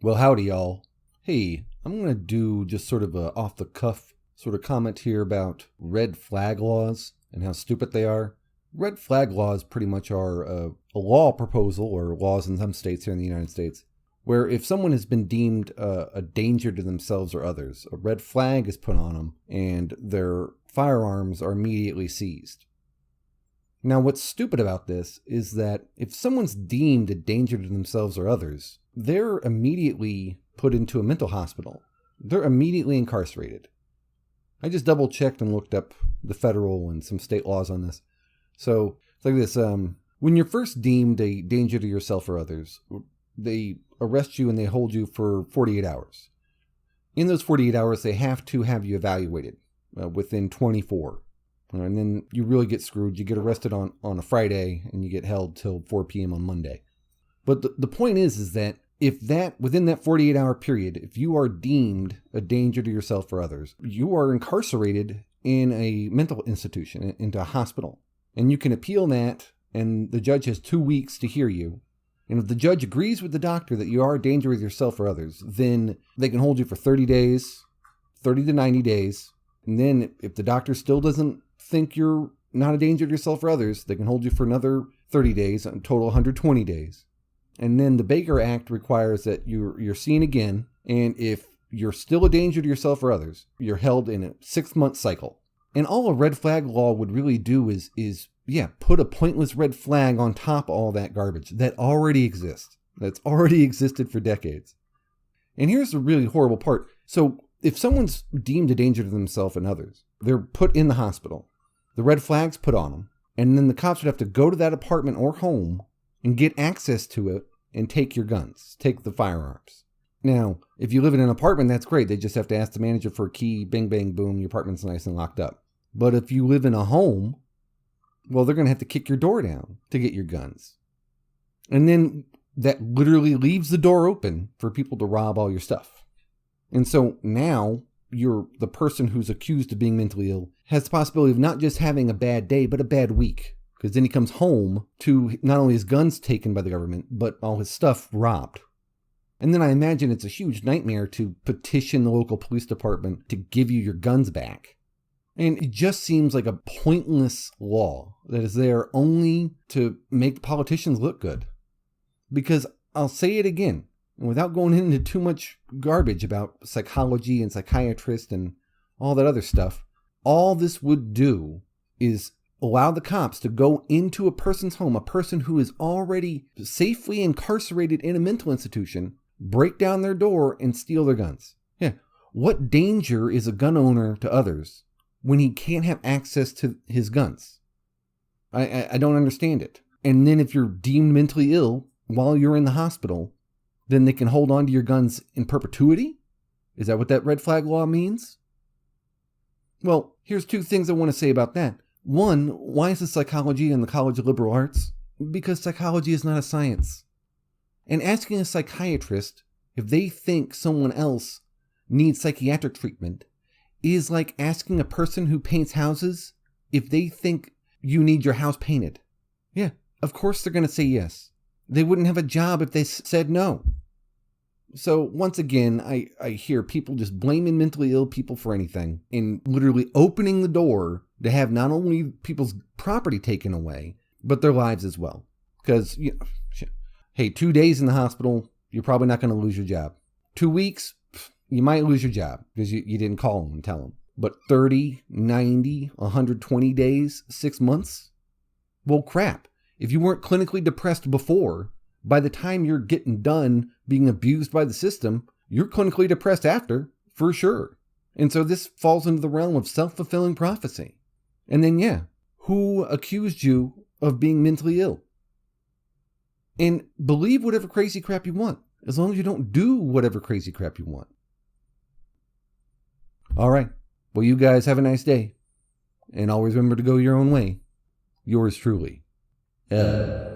Well, howdy, y'all. Hey, I'm going to do just sort of a off-the-cuff sort of comment here about red flag laws and how stupid they are. Red flag laws pretty much are a law proposal, or laws in some states here in the United States, where if someone has been deemed a danger to themselves or others, a red flag is put on them and their firearms are immediately seized. Now, what's stupid about this is that if someone's deemed a danger to themselves or others, they're immediately put into a mental hospital. They're immediately incarcerated. I just double checked and looked up the federal and some state laws on this. So it's like this, when you're first deemed a danger to yourself or others, they arrest you and they hold you for 48 hours. In those 48 hours, they have to have you evaluated within 24. And then you really get screwed. You get arrested on a Friday and you get held till 4 p.m. on Monday. But the point is that if within that 48-hour period, if you are deemed a danger to yourself or others, you are incarcerated in a mental institution, into a hospital. And you can appeal that, and the judge has 2 weeks to hear you. And if the judge agrees with the doctor that you are a danger to yourself or others, then they can hold you for 30 days, 30 to 90 days. And then if the doctor still doesn't think you're not a danger to yourself or others, they can hold you for another 30 days, a total 120 days. And then the Baker Act requires that you're seen again, and if you're still a danger to yourself or others, you're held in a 6-month cycle. And all a red flag law would really do is put a pointless red flag on top of all that garbage that already exists. That's already existed for decades. And here's the really horrible part. So if someone's deemed a danger to themselves and others, they're put in the hospital. The red flag's put on them, and then the cops would have to go to that apartment or home and get access to it and take your guns, take the firearms. Now, if you live in an apartment, that's great. They just have to ask the manager for a key, bing, bang, boom, your apartment's nice and locked up. But if you live in a home, well, they're going to have to kick your door down to get your guns. And then that literally leaves the door open for people to rob all your stuff. And so now the person who's accused of being mentally ill has the possibility of not just having a bad day, but a bad week. Because then he comes home to not only his guns taken by the government, but all his stuff robbed. And then I imagine it's a huge nightmare to petition the local police department to give you your guns back. And it just seems like a pointless law that is there only to make politicians look good. Because I'll say it again, and without going into too much garbage about psychology and psychiatrists and all that other stuff, all this would do is allow the cops to go into a person's home, a person who is already safely incarcerated in a mental institution, break down their door and steal their guns. Yeah. What danger is a gun owner to others when he can't have access to his guns? I don't understand it. And then if you're deemed mentally ill while you're in the hospital, then they can hold on to your guns in perpetuity? Is that what that red flag law means? Well, here's 2 things I want to say about that. One, why is it psychology in the College of Liberal Arts? Because psychology is not a science. And asking a psychiatrist if they think someone else needs psychiatric treatment is like asking a person who paints houses if they think you need your house painted. Yeah, of course they're going to say yes. They wouldn't have a job if they said no. So once again, I hear people just blaming mentally ill people for anything and literally opening the door to have not only people's property taken away, but their lives as well. Because, hey, 2 days in the hospital, you're probably not going to lose your job. 2 weeks, you might lose your job because you didn't call them and tell them. But 30, 90, 120 days, 6 months? Well, crap. If you weren't clinically depressed before, by the time you're getting done being abused by the system, you're clinically depressed after, for sure. And so this falls into the realm of self-fulfilling prophecy. And then, who accused you of being mentally ill? And believe whatever crazy crap you want, as long as you don't do whatever crazy crap you want. All right. Well, you guys have a nice day. And always remember to go your own way. Yours truly, Ed.